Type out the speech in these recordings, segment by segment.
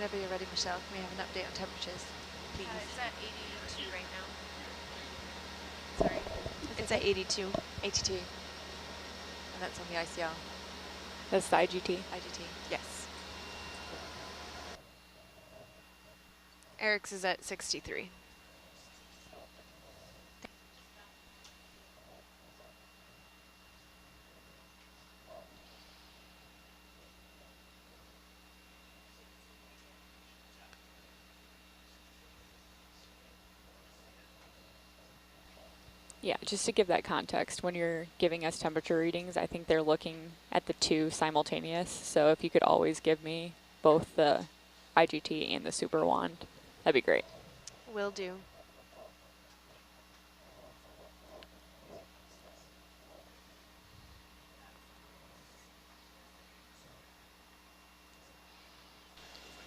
Whenever you're ready, Michelle, can we have an update on temperatures, please? It's at 82 right now. Sorry. It's at 82. 82. And that's on the ICR. That's the IGT. IGT. Yes. Eric's is at 63. Yeah, just to give that context, when you're giving us temperature readings, I think they're looking at the two simultaneous. So if you could always give me both the IGT and the super wand, that'd be great. Will do.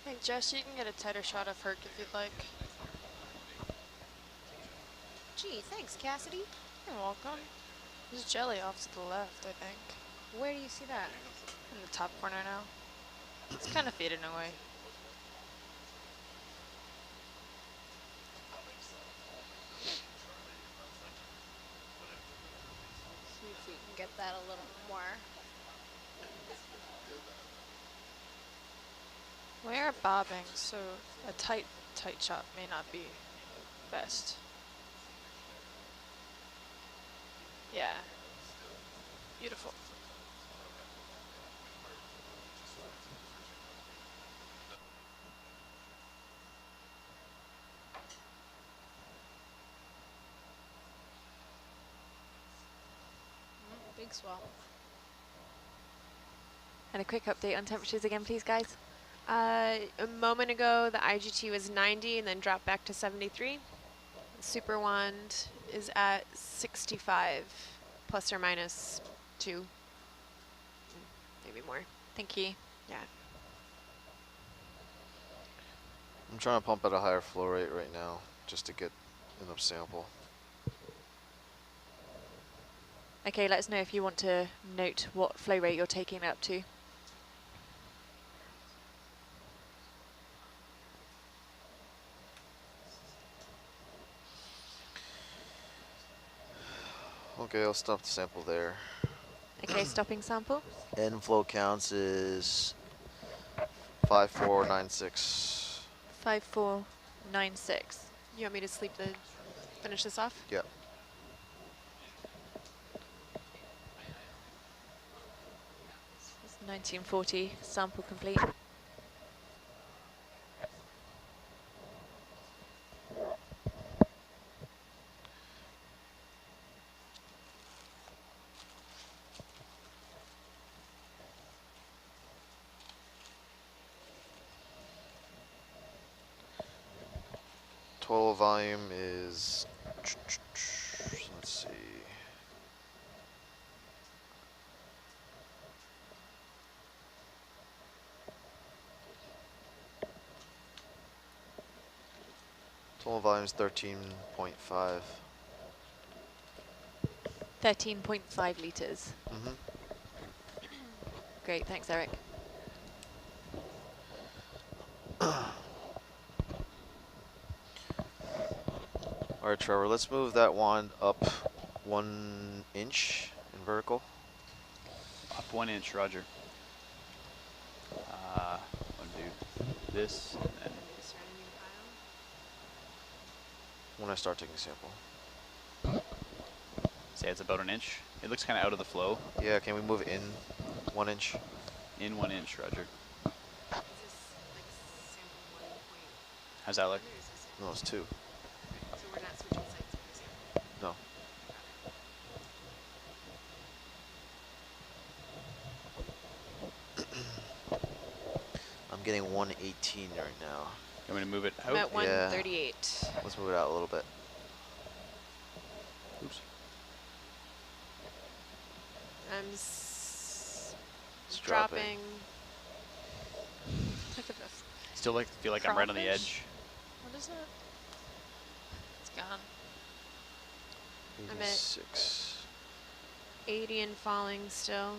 Hey, Jess, you can get a tighter shot of Herc if you'd like. Gee, thanks, Cassidy. You're welcome. There's jelly off to the left, I think. Where do you see that? In the top corner now. It's kind of fading away. See if we can get that a little more. We are bobbing, so a tight shot may not be best. Yeah. Beautiful. Big swell. And a quick update on temperatures again, please, guys. A moment ago, the IGT was 90 and then dropped back to 73. The super wand is at 65, plus or minus 2, maybe more. Thank you. Yeah. I'm trying to pump at a higher flow rate right now just to get enough sample. Okay, let us know if you want to note what flow rate you're taking it up to. Okay, I'll stop the sample there. Okay, stopping sample. End flow counts is 5496. 5496. You want me to finish this off? Yep. It's 1940, sample complete. Total volume is, let's see. Total volume is 13.5. 13.5 litres. Mm-hmm. Great, thanks, Eric. All right, Trevor, let's move that wand up 1 inch in vertical. Up 1 inch, roger. I'll do this and then. When I start taking a sample. Say it's about 1 inch. It looks kind of out of the flow. Yeah, can we move in 1 inch? In 1 inch, roger. How's that look? No, it's 2. So we're not switching sites for this. No. I'm getting 118 right now. You want me to move it I'm out? at 138. Let's move it out a little bit. Oops. I'm It's dropping. Look at this. Still feel like I'm right on the Crawfish? edge. What is it? It's gone. I'm at 86. 80 and falling still.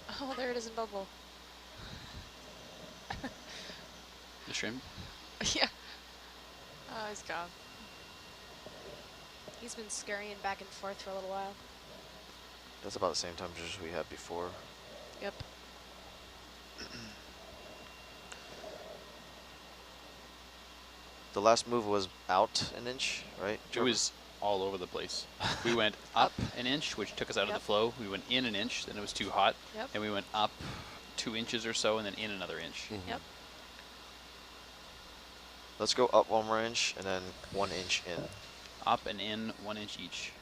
Oh, there it is in bubble. The shrimp. Yeah. Oh, he's gone. He's been scurrying back and forth for a little while. That's about the same temperatures we had before. Yep. The last move was out an inch, right? It was all over the place. We went up an inch, which took us out of the flow. We went in an inch, then it was too hot. Yep. Then we went up 2 inches or so, and then in another inch. Yep. Let's go up 1 more inch and then 1 inch in. Up and in 1 inch each.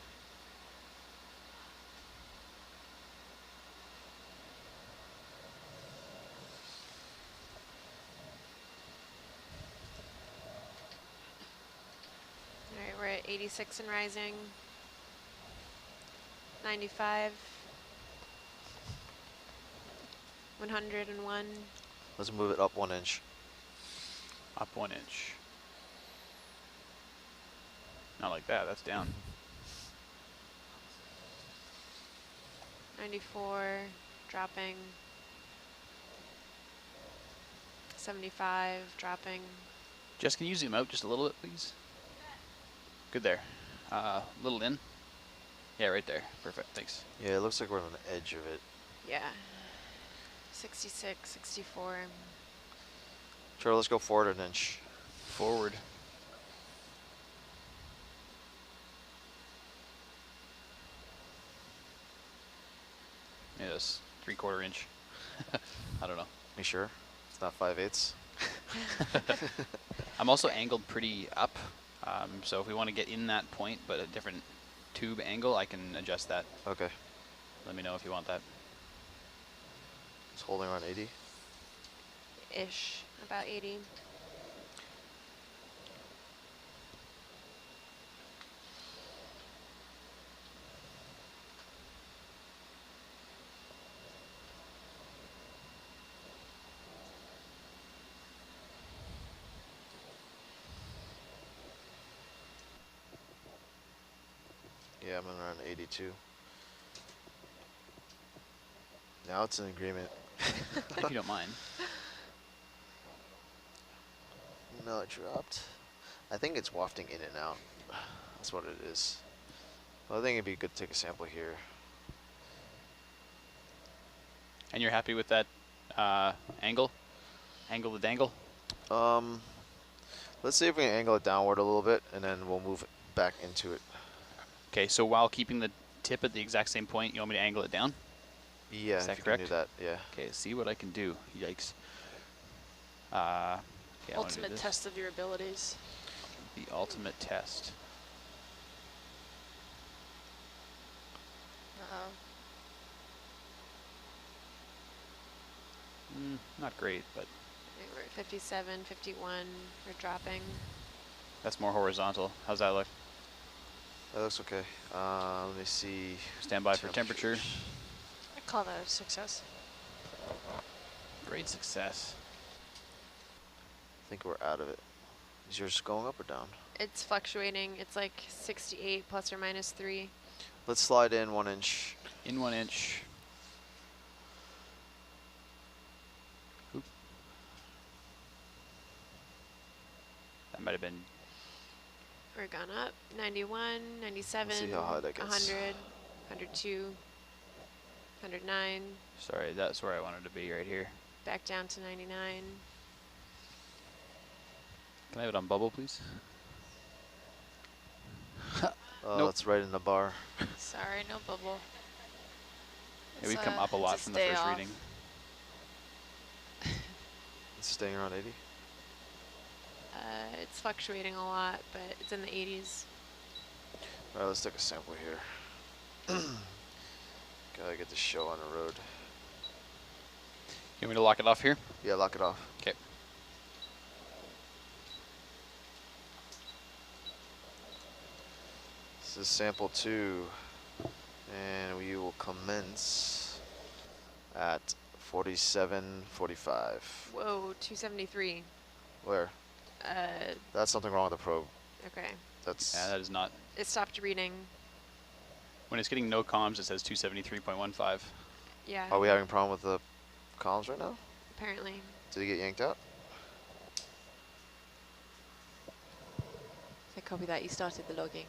All right, we're at 86 and rising. 95. 101. Let's move it up 1 inch. Up 1 inch. Not like that, that's down. 94, dropping. 75, dropping. Jess, can you zoom out just a little bit, please? Good there. Little in. Yeah, right there. Perfect, thanks. Yeah, it looks like we're on the edge of it. Yeah. 66, 64. Trevor, let's go forward an inch. Forward. Yeah, that's 3/4 inch. I don't know. You sure? It's not 5/8? I'm also angled pretty up, so if we want to get in that point, but a different tube angle, I can adjust that. Okay. Let me know if you want that. It's holding around 80. Ish, about 80. Yeah, I'm around 82. Now it's an agreement. If you don't mind. No, it dropped. I think it's wafting in and out. That's what it is. Well, I think it'd be good to take a sample here. And you're happy with that angle? Angle the dangle? Let's see if we can angle it downward a little bit, and then we'll move it back into it. Okay, so while keeping the tip at the exact same point, you want me to angle it down? Yeah, Is that if you can do correct? that, yeah. Okay, see what I can do. Yikes. Okay, I wanna do Ultimate this. test of your abilities. The ultimate test. Uh-oh. Not great, but Okay, we're at 57, 51. We're dropping. that's more horizontal. How's that look? That looks okay. Let me see. Stand by for temperature. temperatures. I call that a success. Great success. I think we're out of it. Is yours going up or down? It's fluctuating. It's like 68 plus or minus 3. Let's slide in 1 inch. In 1 inch. Oop. That might have been. We're gone up. 91, 97, Let's see how high that gets. 100, 102, 109. Sorry, that's where I wanted to be, right here. Back down to 99. Can I have it on bubble, please? Oh, Nope. it's right in the bar. Sorry, no bubble. Yeah, we've It's, come up a it's lot from the stay first off. reading. It's staying around 80. It's fluctuating a lot, but it's in the 80s. All right, let's take a sample here. Gotta get the show on the road. You want me to lock it off here? Yeah, lock it off. Okay. This is sample 2, and we will commence at 47:45. Whoa, 273. Where? That's something wrong with the probe. Okay. That's Yeah, that is not. It stopped reading. When it's getting no comms, it says 273.15. Yeah. Are we having a problem with the columns right now? Apparently. Did it get yanked out? So copy that. You started the logging.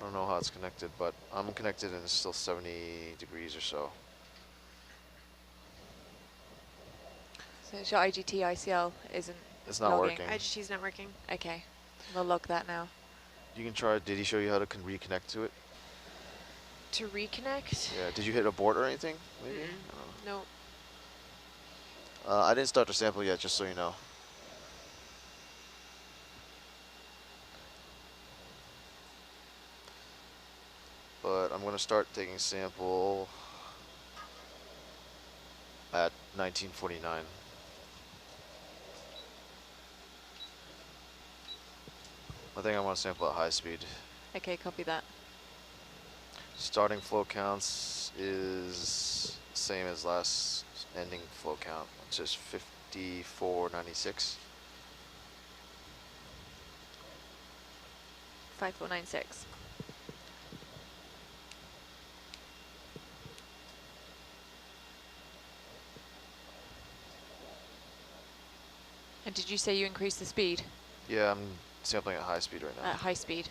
I don't know how it's connected, but I'm connected and it's still 70 degrees or so. So it's your IGT ICL isn't It's not logging. working. IGT's not working. Okay, we'll log that now. You can try. Did he show you how to reconnect to it? To reconnect? Yeah. Did you hit abort or anything? Maybe. No. I didn't start the sample yet, just so you know. But I'm going to start taking sample at 1949. I think I want to sample at high speed. Okay, copy that. Starting flow counts is same as last ending flow count, which is 5496. 5496. And did you say you increased the speed? Yeah, I'm sampling at high speed right now. At high speed.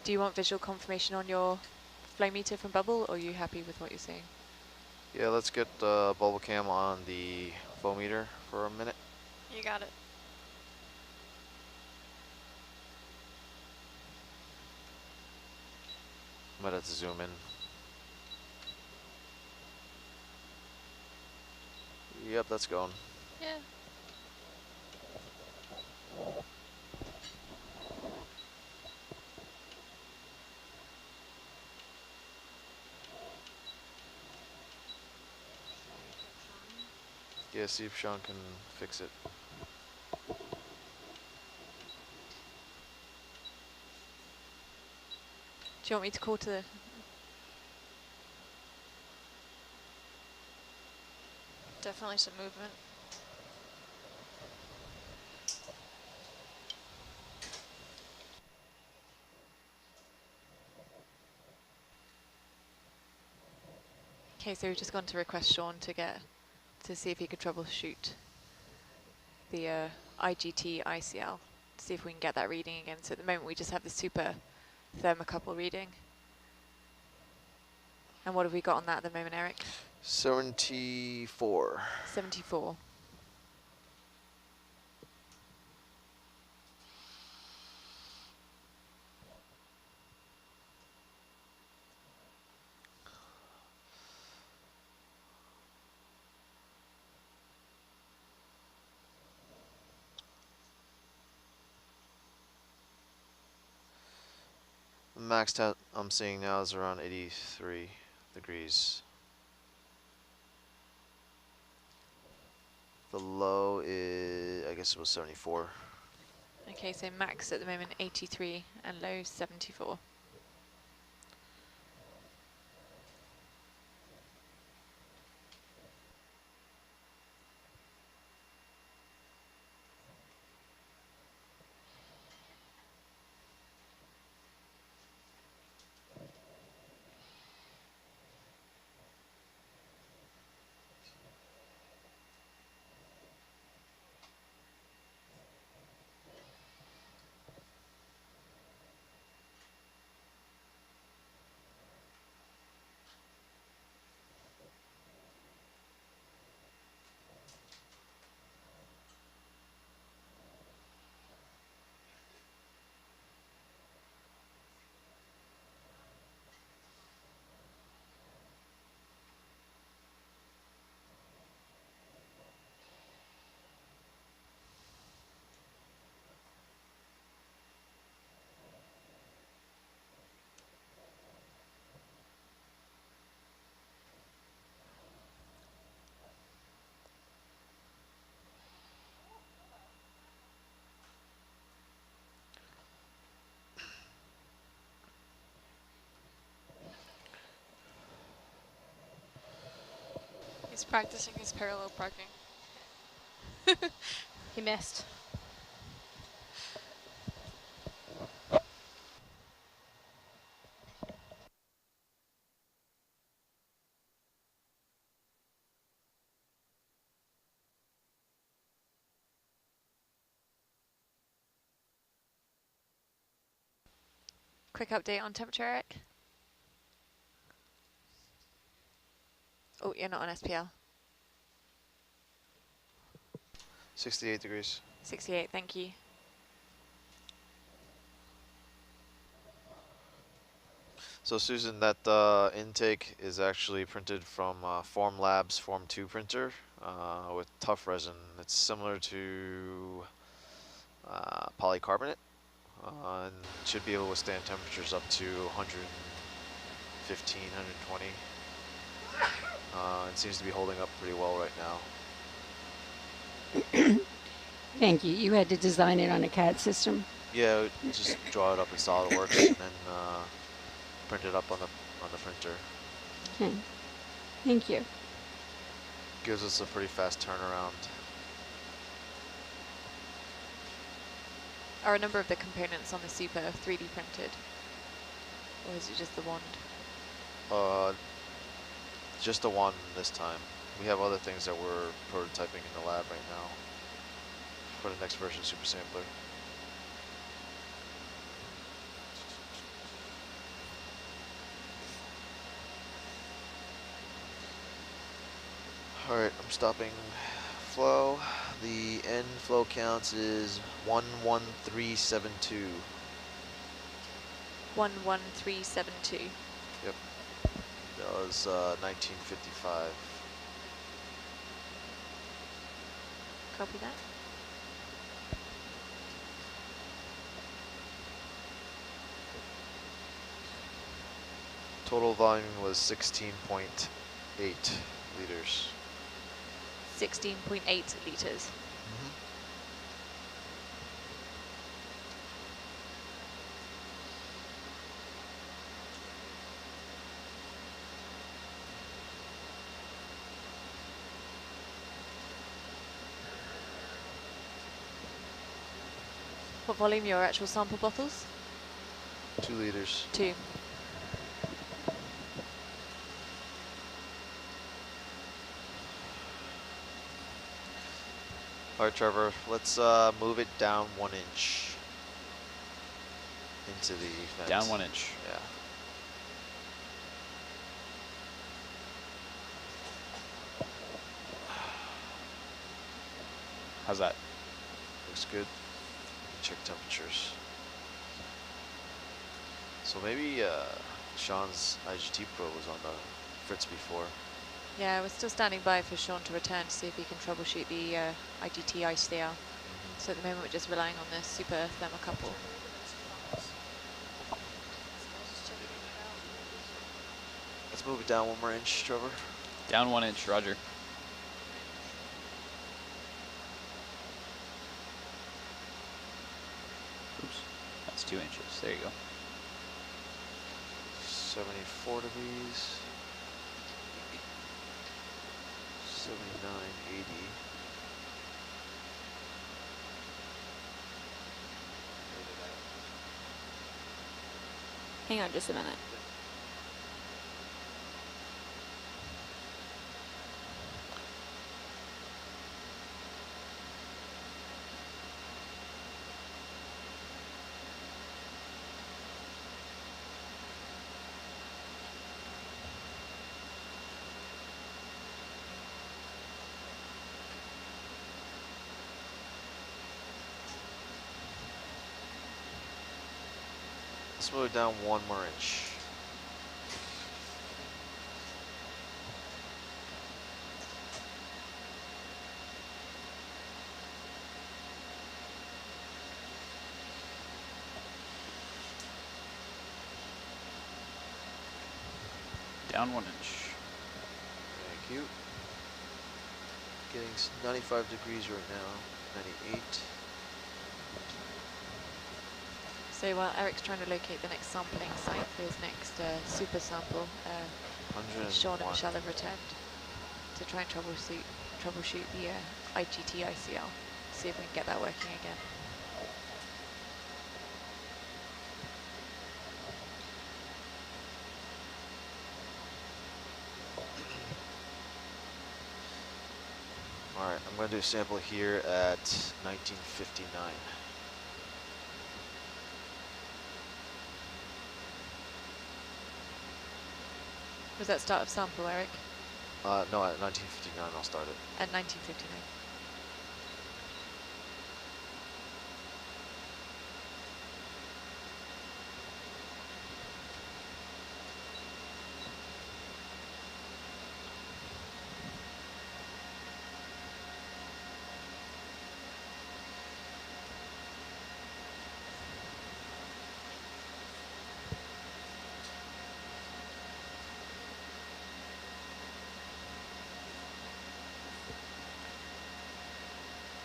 Do you want visual confirmation on your flow meter from bubble, or are you happy with what you're seeing? Yeah, let's get bubble cam on the flow meter for a minute. You got it. Might have to zoom in. Yep, that's going. Yeah. Yeah, see if Sean can fix it. Do you want me to call to the... Definitely some movement. Okay, so we've just gone to request Sean to see if he could troubleshoot the IGT ICL, to see if we can get that reading again. So at the moment we just have the super thermocouple reading. And what have we got on that at the moment, Eric? 74. 74. The max temp I'm seeing now is around 83 degrees. The low is, I guess it was 74. Okay, so max at the moment 83 and low 74. He's practicing his parallel parking. He missed. Quick update on temperature, Eric. Oh, you're not on SPL. 68 degrees. 68, thank you. So Susan, that intake is actually printed from Form Labs Form 2 printer with tough resin. It's similar to polycarbonate and should be able to withstand temperatures up to 115, 120. It seems to be holding up pretty well right now. Thank you. You had to design it on a CAD system? Yeah, just draw it up in SolidWorks and then print it up on the printer. Okay. Thank you. Gives us a pretty fast turnaround. Are a number of the components on the Super 3D printed? Or is it just the wand? Just the one this time. We have other things that we're prototyping in the lab right now for the next version Super Sampler. Alright, I'm stopping flow. The end flow counts is 11372. 11372. Yep. That was 1955. Copy that. Total volume was 16.8 liters. 16.8 liters. What volume are your actual sample bottles? 2 liters. 2. Alright, Trevor, let's move it down 1 inch into the vent. Down 1 inch. Yeah. How's that? Looks good. Check temperatures. So maybe Sean's IGT probe was on the fritz before. Yeah, we're still standing by for Sean to return to see if he can troubleshoot the IGT ICL. So at the moment we're just relying on the super thermocouple. Let's move it down 1 more inch, Trevor. Down 1 inch, roger. Oops, that's 2 inches. There you go. 74 degrees. 79, 80. Hang on just a minute. Let's move it down 1 more inch. Down 1 inch. Thank you. Getting 95 degrees right now, 98. So while Eric's trying to locate the next sampling site for his next super sample, Sean and 101. Michelle have returned to try and troubleshoot the IGT ICL, see if we can get that working again. All right, I'm going to do a sample here at 1959. Was that start of sample, Eric? No, at 1959 I'll start it. At 1959.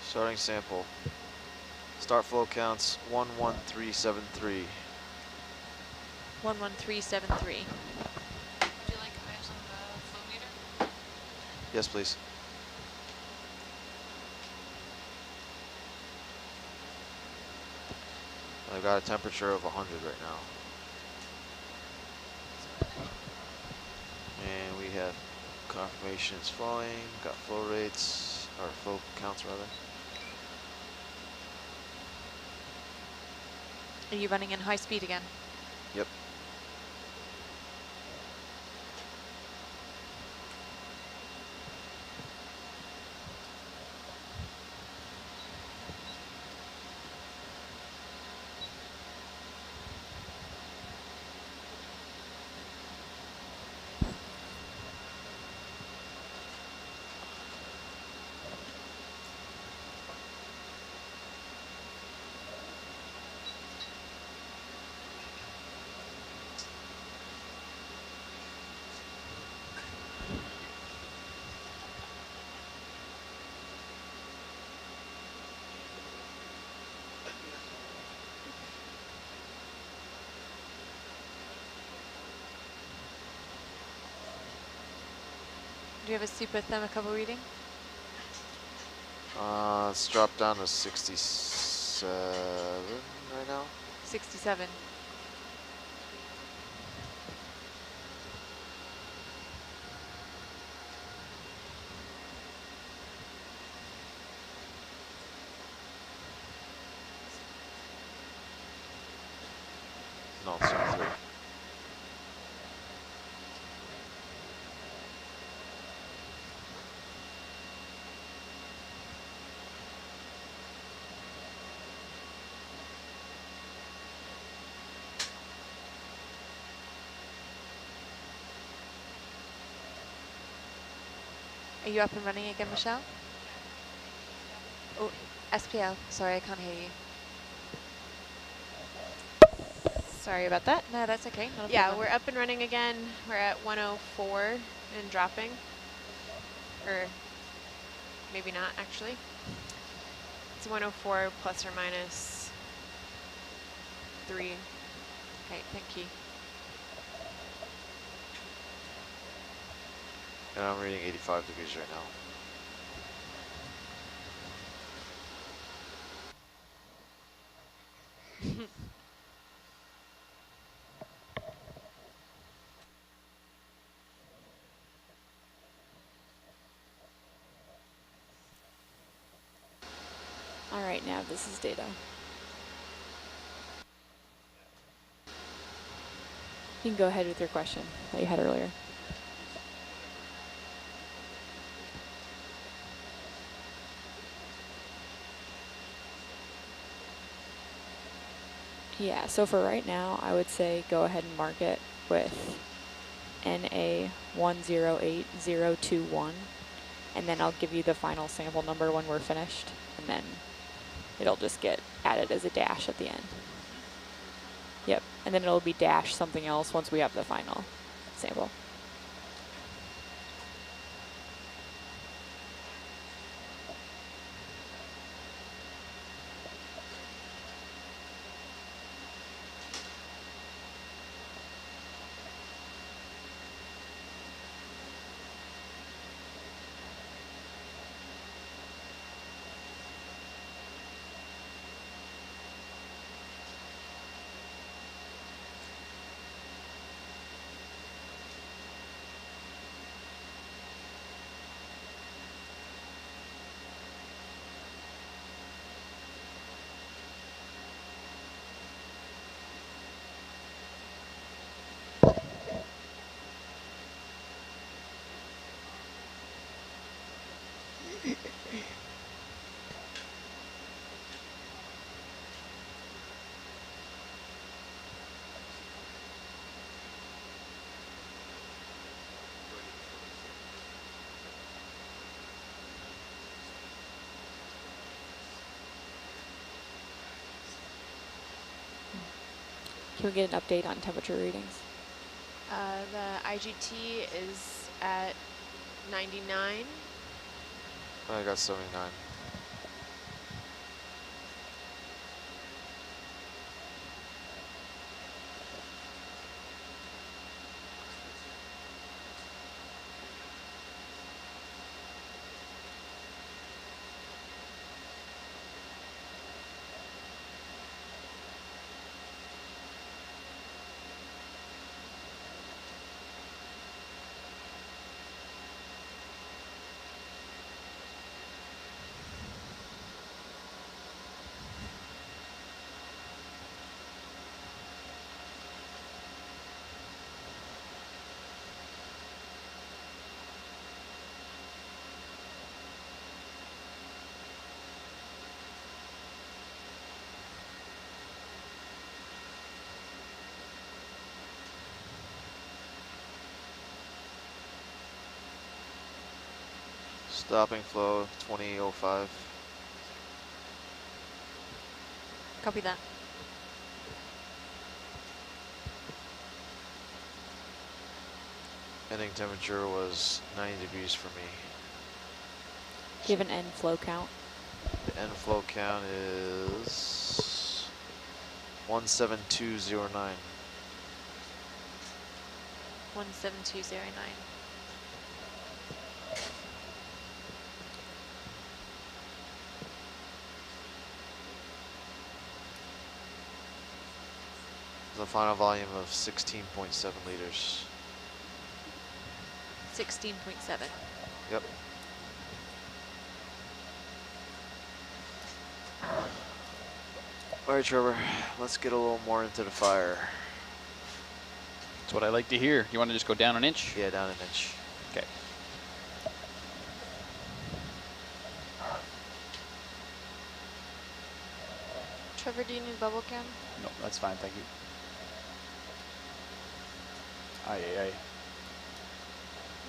Starting sample. Start flow counts 11373. 11373. Would you like eyes on the flow meter? Yes, please. I've got a temperature of 100 right now. And we have confirmation it's flowing, got flow rates, or flow counts rather. Are you running in high speed again? Yep. Do you have a super thermocouple reading? It's dropped down to 67 right now. 67. No, it's 73. Are you up and running again, Michelle? Oh, SPL. Sorry, I can't hear you. Sorry about that. No, that's okay. Not a Yeah, problem. we're up and running again. We're at 104 and dropping. Or maybe not, actually. It's 104 plus or minus 3. Okay, thank you. And I'm reading 85 degrees right now. All right, now this is data. You can go ahead with your question that you had earlier. Yeah, so for right now, I would say go ahead and mark it with NA108-H1752-20190531T1937UTC-118, and then I'll give you the final sample number when we're finished, and then it'll just get added as a dash at the end. Yep, and then it'll be dash something else once we have the final sample. Can we get an update on temperature readings? The IGT is at 99. I got 79. Stopping flow 2005. Copy that. Ending temperature was 90 degrees for me. Do you have an end flow count? The end flow count is 17209. 17209. The final volume of 16.7 liters. 16.7. Yep. All right, Trevor, let's get a little more into the fire. That's what I like to hear. You want to just go down an inch? Yeah, down an inch. Okay. Trevor, do you need bubble cam? No, that's fine, thank you. Aye, aye, aye.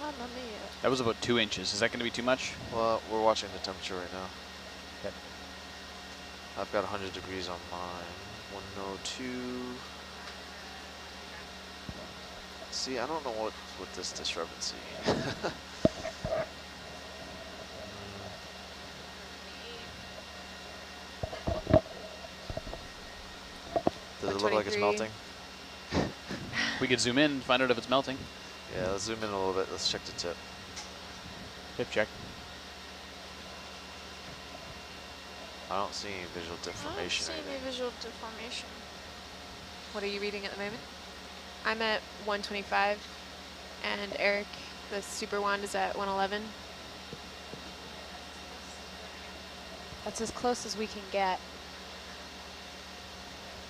Mamma mia. That was about 2 inches. Is that going to be too much? Well, we're watching the temperature right now. Okay. I've got 100 degrees on mine. 102. See, I don't know what with this discrepancy. Does it look like it's 123. melting? We could zoom in and find out if it's melting. Yeah, let's zoom in a little bit. Let's check the tip. Tip check. I don't see any visual deformation. I don't see any visual deformation. What are you reading at the moment? I'm at 125, and Eric, the super wand, is at 111. That's as close as we can get.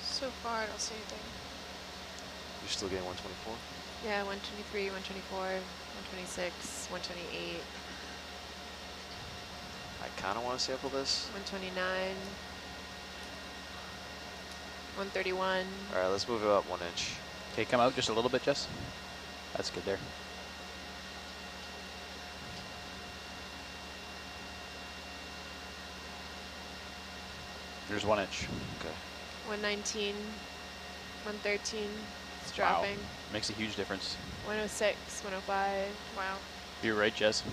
So far, I don't see anything. You're still getting 124? Yeah, 123, 124, 126, 128, I kind of want to sample this. 129, 131. All right, let's move it up 1 inch. Okay, come out just a little bit, Jess. That's good there. There's 1 inch. Okay. 119, 113, it's Wow. dropping. Makes a huge difference. 106, 105. Wow. You're right, Jess.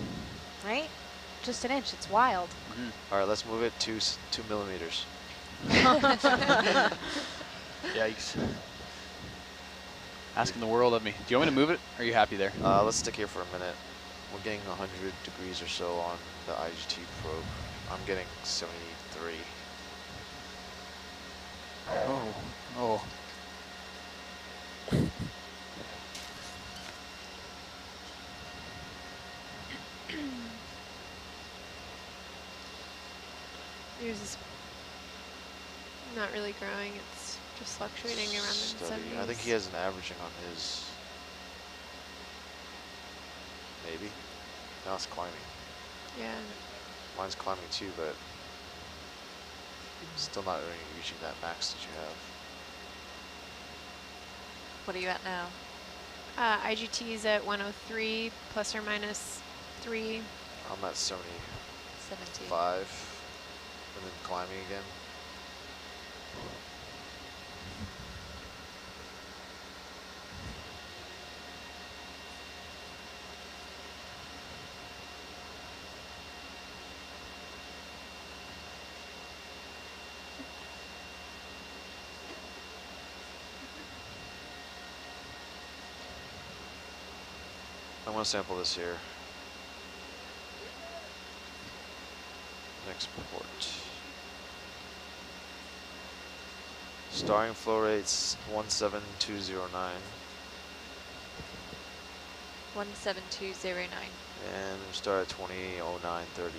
Right? Just an inch. It's wild. Mm-hmm. All right, let's move it to 2 millimeters. Yikes. Asking the world of me. Do you want me to move it? Or are you happy there? Let's stick here for a minute. We're getting 100 degrees or so on the IGT probe. I'm getting 73. Oh, oh. Yours is not really growing. It's just fluctuating around the Steady. 70s. I think he has an averaging on his. Maybe. Now it's climbing. Yeah. Mine's climbing too, but still not really reaching that max that you have. What are you at now? IGT is at 103 plus or minus 3. I'm at 75 70. and then climbing again. I'm gonna sample this here. Next port. Starting flow rates 17209. 17209. And we start at 200930.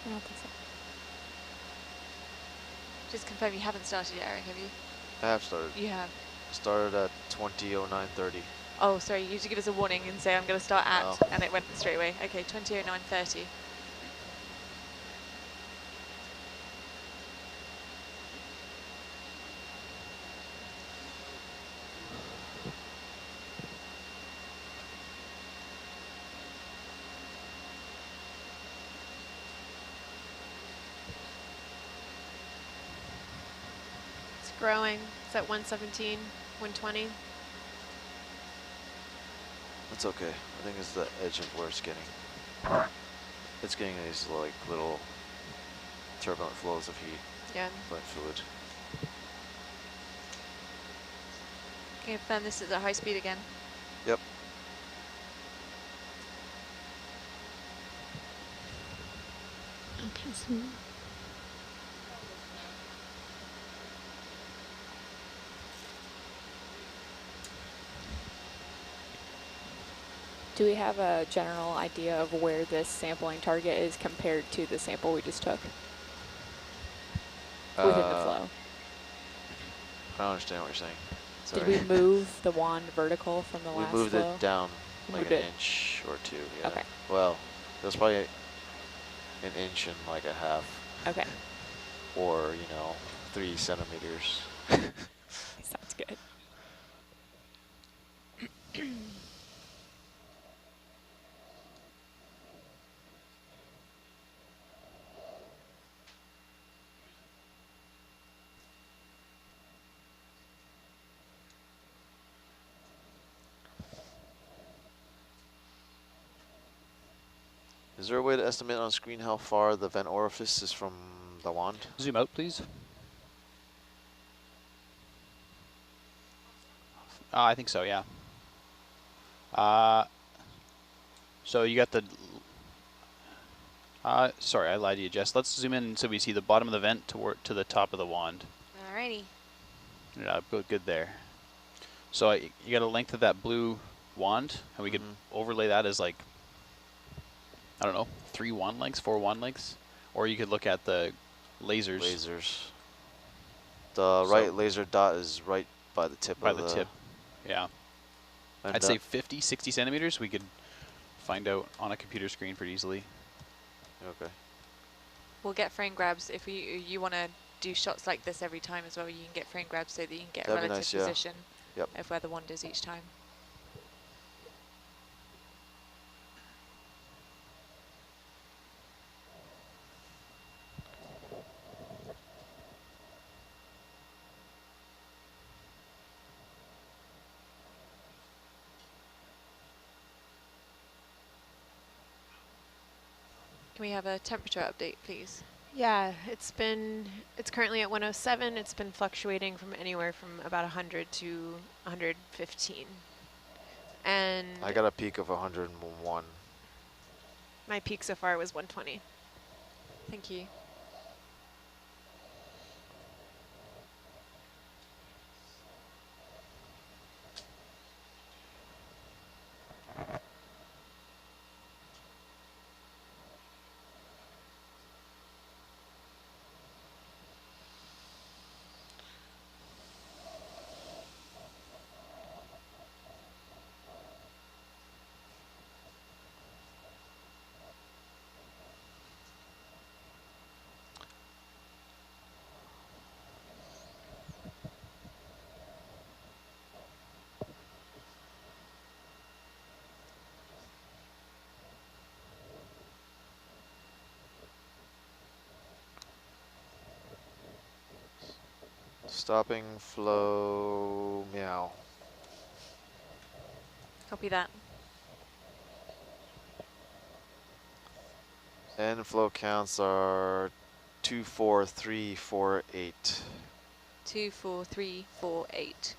I don't think so. Just confirm you haven't started yet, Eric, have you? I have started. You have. Started at 200930. Oh, sorry, you usually give us a warning and say I'm going to start at, Oh. and it went straight away. Okay, 200930. It's growing. It's at 117, 120. That's okay. I think it's the edge of where it's getting. It's getting these like little turbulent flows of heat, Yeah. like fluid. Can you confirm this is at high speed again? Yep. Okay, so Do we have a general idea of where this sampling target is compared to the sample we just took within the flow? I don't understand what you're saying. Did Sorry. we move the wand vertical from the We last moved flow? it down We like moved an it. inch or two. Yeah. Okay. Well, it was probably an inch and like a half, Okay. or 3 centimeters. Sounds good. Is there a way to estimate on screen how far the vent orifice is from the wand? Zoom out, please. I think so, yeah. So you got the... sorry, I lied to you, Jess. Let's zoom in so we see the bottom of the vent to the top of the wand. Alrighty. Yeah, good there. So you got a length of that blue wand, and we could overlay that as like, I don't know, 3 wand lengths, 4 wand lengths, or you could look at the lasers. Lasers. The right laser dot is right by the tip of the... tip, yeah. And I'd say 50, 60 centimeters, we could find out on a computer screen pretty easily. Okay. We'll get frame grabs if you want to do shots like this every time as well. You can get frame grabs so that you can get a That'd be relative nice, yeah. position Yep. of where the wand is each time. Can we have a temperature update, please? Yeah, it's currently at 107. It's been fluctuating from anywhere from about 100 to 115. And I got a peak of 101. my peak so far was 120. Thank you. Stopping flow, meow. Copy that. And flow counts are 24348. 24348.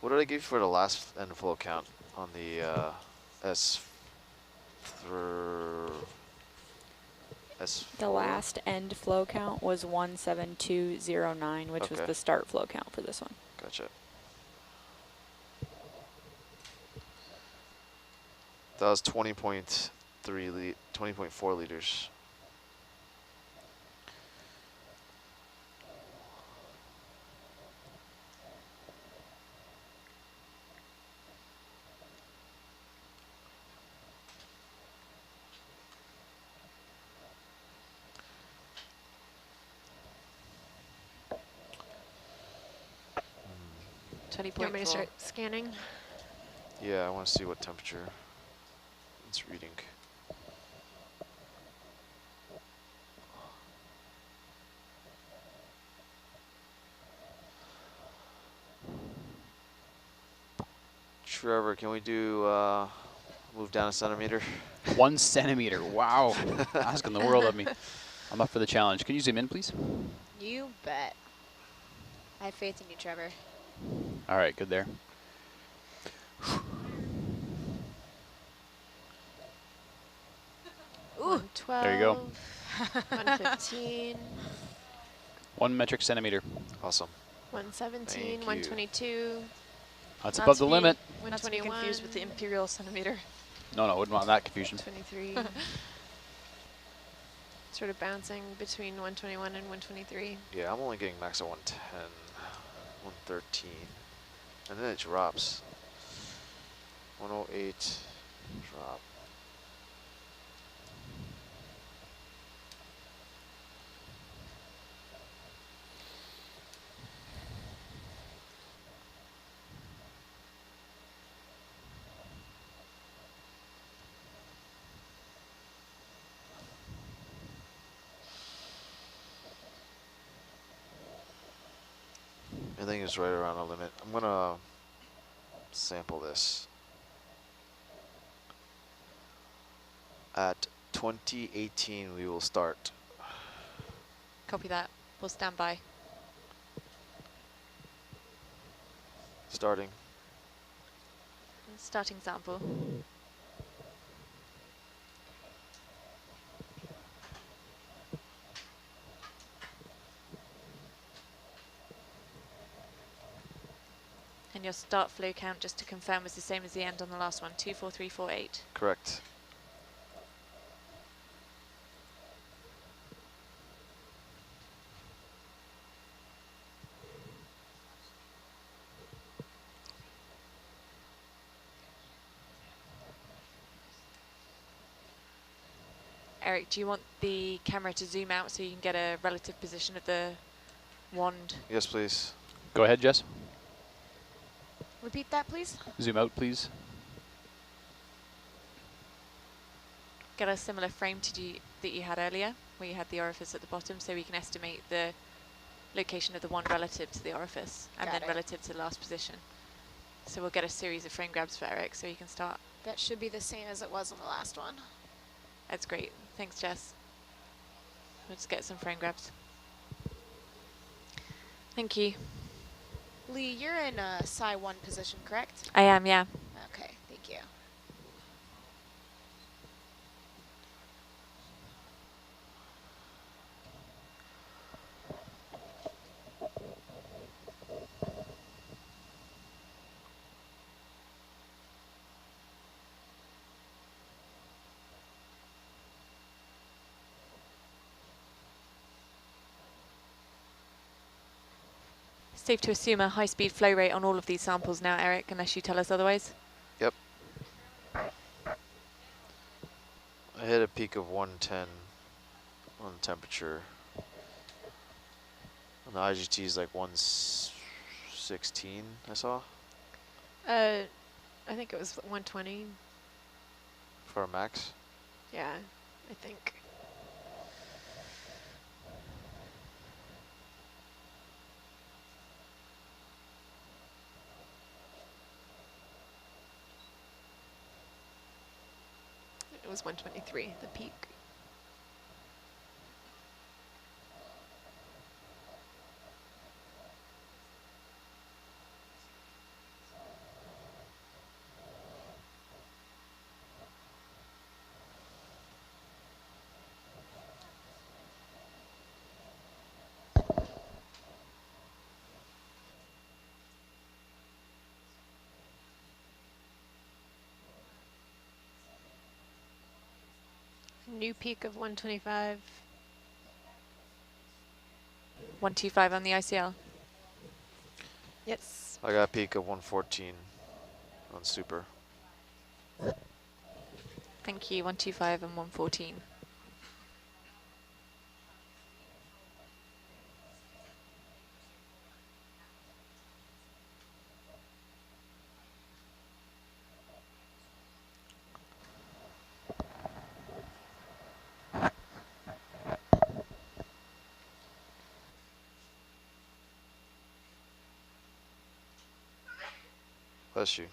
What did I give you for the last end flow count on the S for S4? The last end flow count was 17209, which was Okay. the start flow count for this one. Gotcha. That was 20.4 liters. Do you want me to 20.4. start scanning? Yeah, I want to see what temperature it's reading. Trevor, can we do move down a centimeter? 1 centimeter. Wow. Asking the world of me. I'm up for the challenge. Can you zoom in, please? You bet. I have faith in you, Trevor. All right, good there. Ooh, 12. There you go. 115. 1 metric centimeter. Awesome. 117. Thank you. 122. That's Not above to the be- limit. Not to be 121. confused with the imperial centimeter. No, wouldn't want that confusion. 23. Sort of bouncing between 121 and 123. Yeah, I'm only getting max at 110, 113. And then it drops. 108, drop. I think it's right around the limit. I'm gonna sample this. At 2018, we will start. Copy that. We'll stand by. Starting. Starting sample. And your start flow count, just to confirm, was the same as the end on the last one, 24348. Correct. Eric, do you want the camera to zoom out so you can get a relative position of the wand? Yes, please. Go ahead, Jess. Repeat that, please. Zoom out, please. Get a similar frame that you had earlier, where you had the orifice at the bottom, so we can estimate the location of the wand relative to the orifice, and Got then it. relative to the last position. So we'll get a series of frame grabs for Eric, so you can start. That should be the same as it was on the last one. That's great. Thanks, Jess. We'll just get some frame grabs. Thank you. Lee, you're in a Psi 1 position, correct? I am, yeah. Okay, thank you. Safe to assume a high-speed flow rate on all of these samples now, Eric, unless you tell us otherwise. Yep. I hit a peak of 110 on temperature. And the IGT is like 116, I saw, I think it was 120. for a max. Yeah, I think. It was 123, the peak. New peak of 125. 125 on the ICL. Yes. I got a peak of 114 on super. Thank you. 125 and 114. Bless you.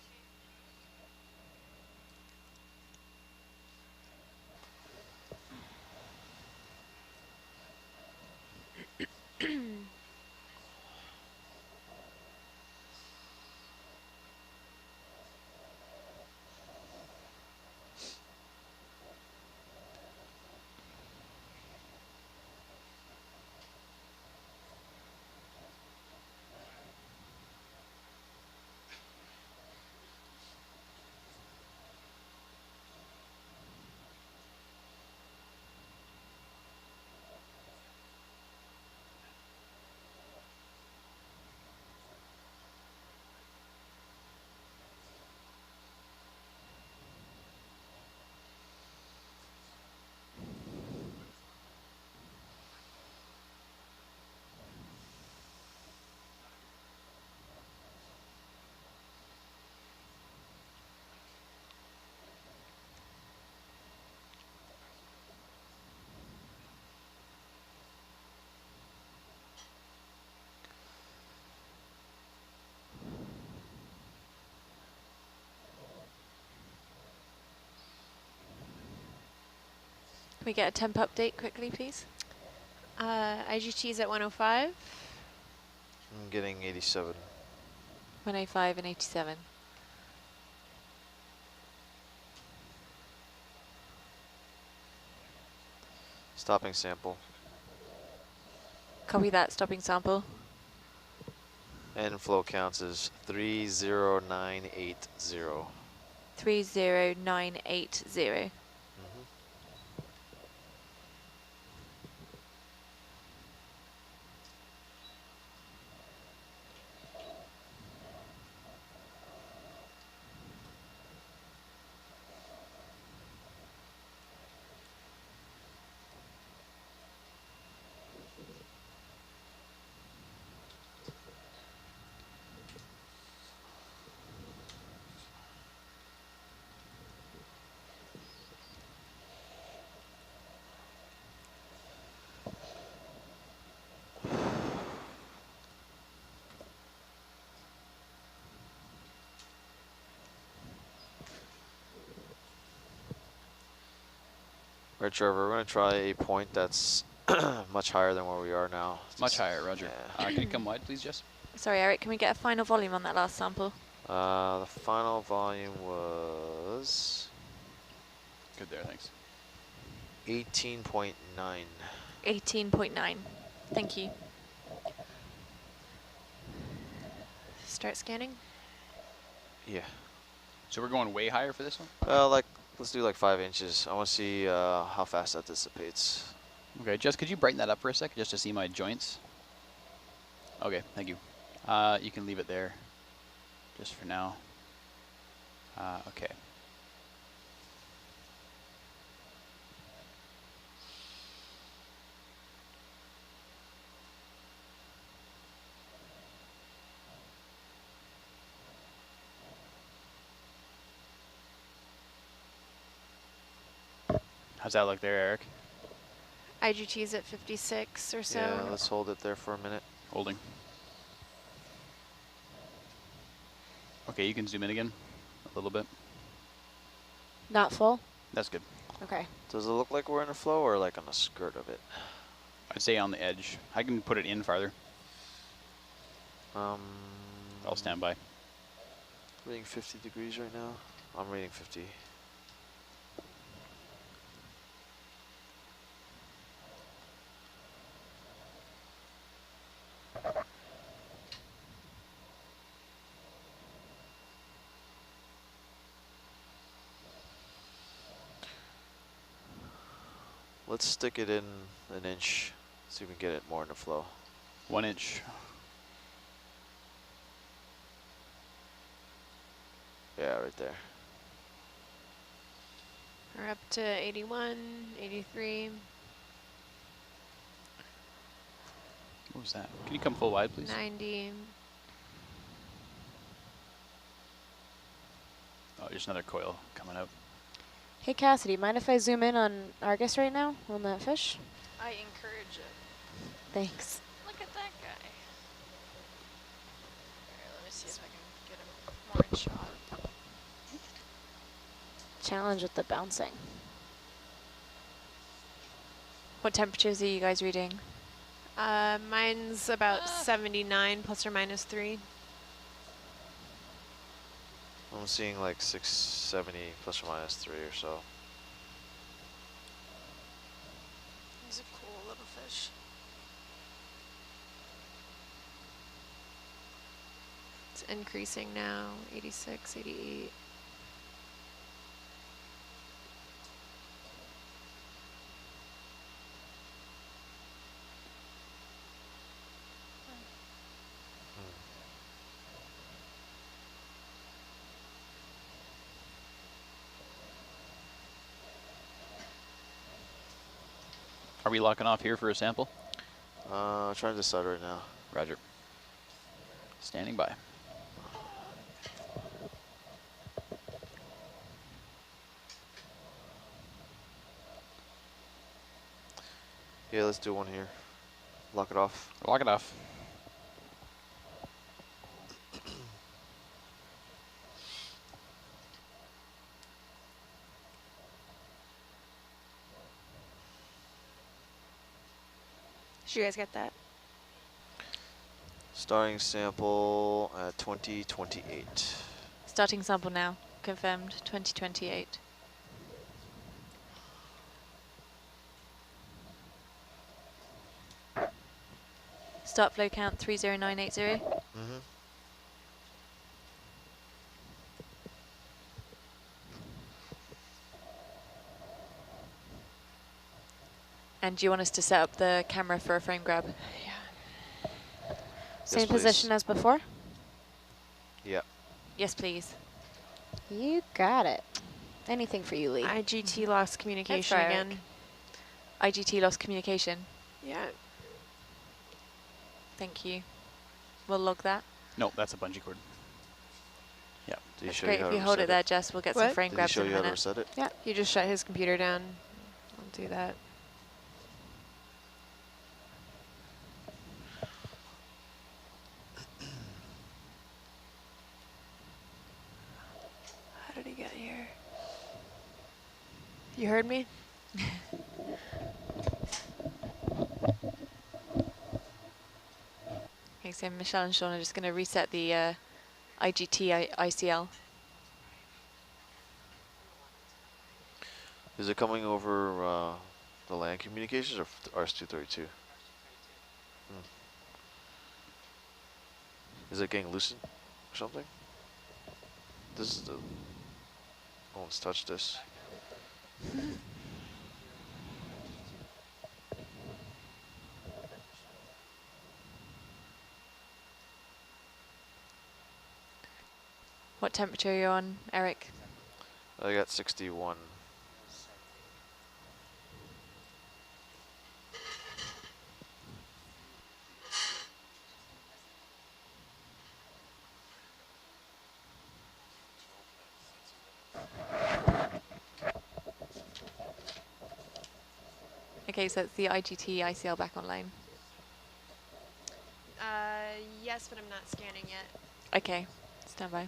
Can we get a temp update quickly, please? IGT's at 105. I'm getting 87. 105 and 87. Stopping sample. Copy that. Stopping sample. And flow counts is 30980. 30980. Right, Trevor, we're going to try a point that's much higher than where we are now. Much higher, Roger. Yeah. Can you come wide, please, Jess? Sorry, Eric, can we get a final volume on that last sample? The final volume was Good there, thanks. 18.9. 18.9. Thank you. Start scanning. Yeah. So we're going way higher for this one? Let's do like 5 inches. I want to see how fast that dissipates. Okay, Jess, could you brighten that up for a sec, just to see my joints? Okay, thank you. You can leave it there, just for now. Okay. How's that look there, Eric? IGT's at 56 or so. Yeah, let's hold it there for a minute. Holding. Okay, you can zoom in again a little bit. Not full? That's good. Okay. Does it look like we're in a flow or like on the skirt of it? I'd say on the edge. I can put it in farther. Um, I'll stand by. Reading 50 degrees right now. I'm reading 50. Let's stick it in an inch, see if we can get it more in the flow. 1 inch. Yeah, right there. We're up to 81, 83, What was that? Can you come full wide, please? 90. Oh, there's another coil coming out. Hey Cassidy, mind if I zoom in on Argus right now, on that fish? I encourage it. Thanks. Look at that guy. Alright, let me see if I can get him more in shot. Challenge with the bouncing. What temperatures are you guys reading? Mine's about 79 plus or minus 3. I'm seeing like 670 plus or minus 3 or so. He's a cool little fish. It's increasing now, 86, 88. Are we locking off here for a sample? Trying to decide right now. Roger. Standing by. Yeah, let's do one here. Lock it off. Lock it off. Did you guys get that? Starting sample at 2028. Starting sample now, confirmed, 2028. Start flow count 30980. Mm-hmm. And do you want us to set up the camera for a frame grab? Same please. position as before? Yeah. Yes, please. You got it. Anything for you, Lee. IGT lost communication Eric. again. IGT lost communication. Yeah. Thank you. We'll log that. No, that's a bungee cord. Yeah. Did he That's show great. you how If to you hold reset it there, Jess, we'll get some What? frame Did he grabs show in a you how to minute. reset it? Yeah, he just shut his computer down. I'll do that. How did he get here? You heard me? Okay, so Michelle and Sean are just going to reset the IGT ICL. Is it coming over the LAN communications or RS-232? Is it getting loosened or something? This is the... No one's touched this. What temperature are you on, Eric? I got 61. Okay, so it's the IGT ICL back online. Yes, but I'm not scanning yet. Okay, stand by. All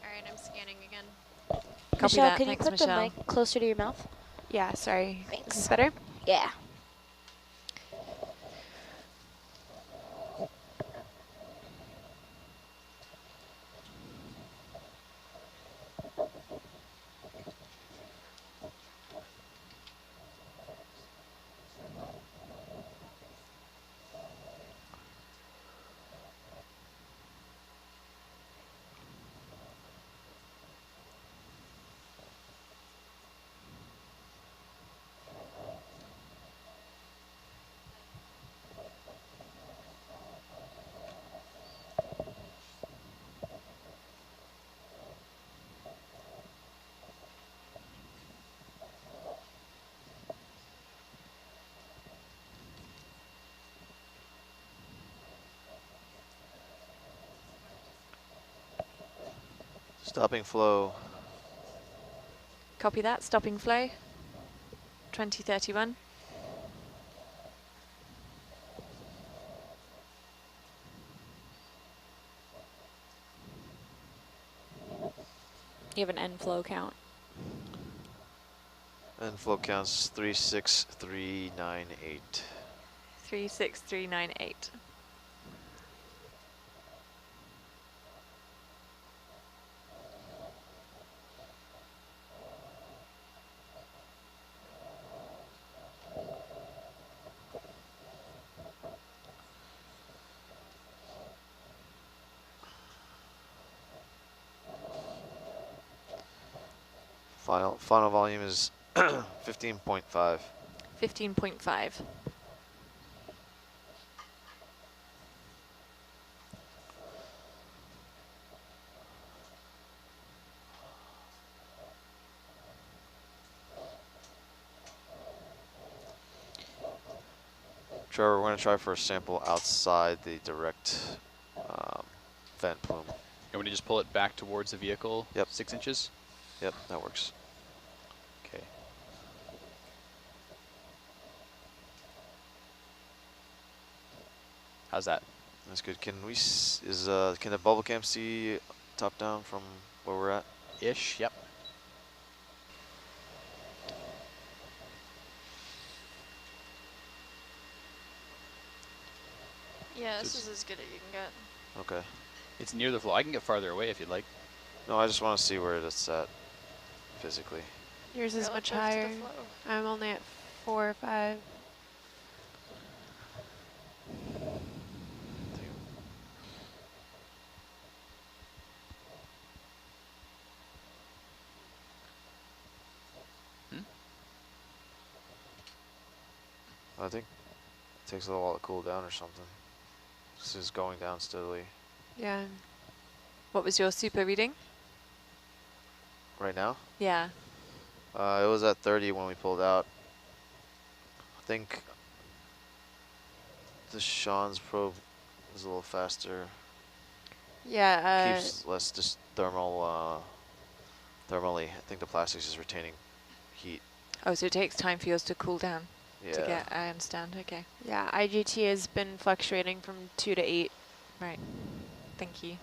right, I'm scanning again. Copy Michelle, that. can you Thanks, put Michelle. the mic closer to your mouth? Yeah, sorry. Thanks. Is this better? Yeah. Stopping flow. Copy that. Stopping flow. 2031. You have an end flow count. And flow counts 36398. 36398. Final volume is 15.5. 15.5. Trevor, we're going to try for a sample outside the direct vent plume. And when you just pull it back towards the vehicle, Yep. 6 inches? Yep, that works. Okay. How's that? That's good. Can we can the bubble cam see top down from where we're at? Ish, yep. Yeah, this is as good as you can get. Okay. It's near the flow. I can get farther away if you'd like. No, I just want to see where it's at physically. Yours is much Relative to the higher. flow. I'm only at 4 or 5. I think it takes a little while to cool down or something. This is going down steadily. Yeah. What was your super reading? Right now? Yeah. It was at 30 when we pulled out. I think the Sean's probe is a little faster. Yeah. Keeps less just thermally. I think the plastics is retaining heat. Oh, so it takes time for yours to cool down Yeah. to get, I understand, okay. Yeah, IGT has been fluctuating from 2 to 8. Right, thank you.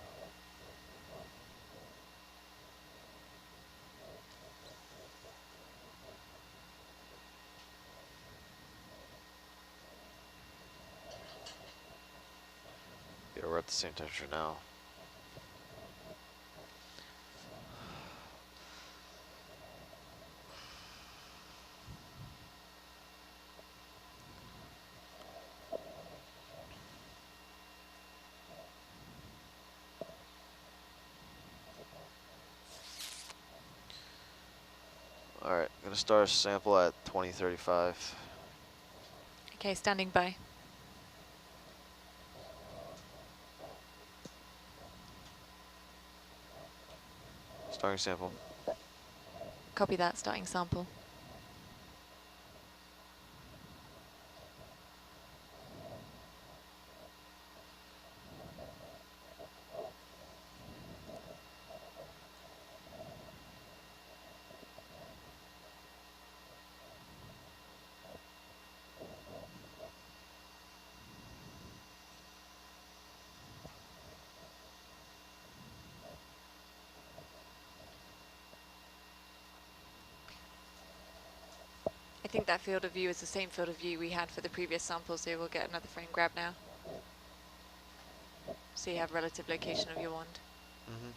Yeah, we're at the same temperature now. Alright, gonna start a sample at 2035. Okay, standing by. Starting sample. Copy that, starting sample. I think that field of view is the same field of view we had for the previous sample, so we'll get another frame grab now. So you have relative location of your wand. Mm-hmm.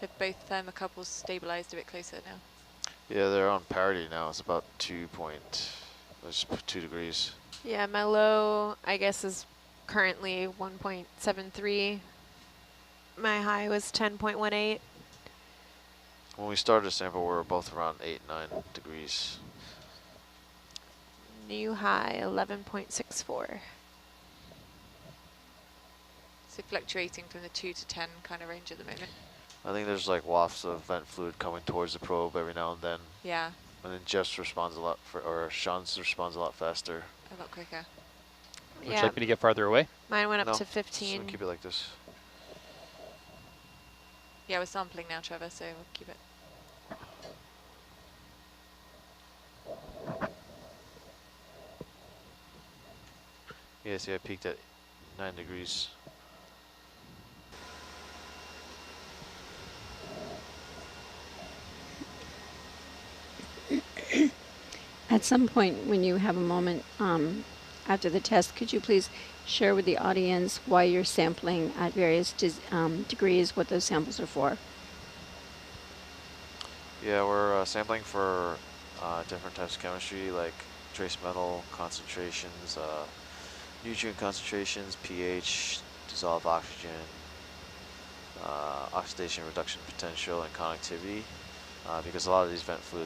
Have both thermocouples stabilized a bit closer now? Yeah, they're on parity now. It's about 2 degrees. Yeah, my low, I guess, is currently 1.73. My high was 10.18. When we started the sample, we were both around 8, 9 degrees. New high 11.64. So fluctuating from the 2 to 10 kind of range at the moment. I think there's like wafts of vent fluid coming towards the probe every now and then. Yeah, And then Jeff's responds a lot, or Sean's responds a lot faster. a lot quicker. Would you Yeah, like me to get farther away? mine went up No, to So 15. keep it like this. Yeah, we're sampling now, Trevor, so we'll keep it. Yeah, see, I peaked at 9 degrees. At some point, when you have a moment after the test, could you please share with the audience why you're sampling at various degrees, what those samples are for? Yeah, we're sampling for different types of chemistry, like trace metal concentrations, nutrient concentrations, pH, dissolved oxygen, oxidation reduction potential, and conductivity, because a lot of these vent fluids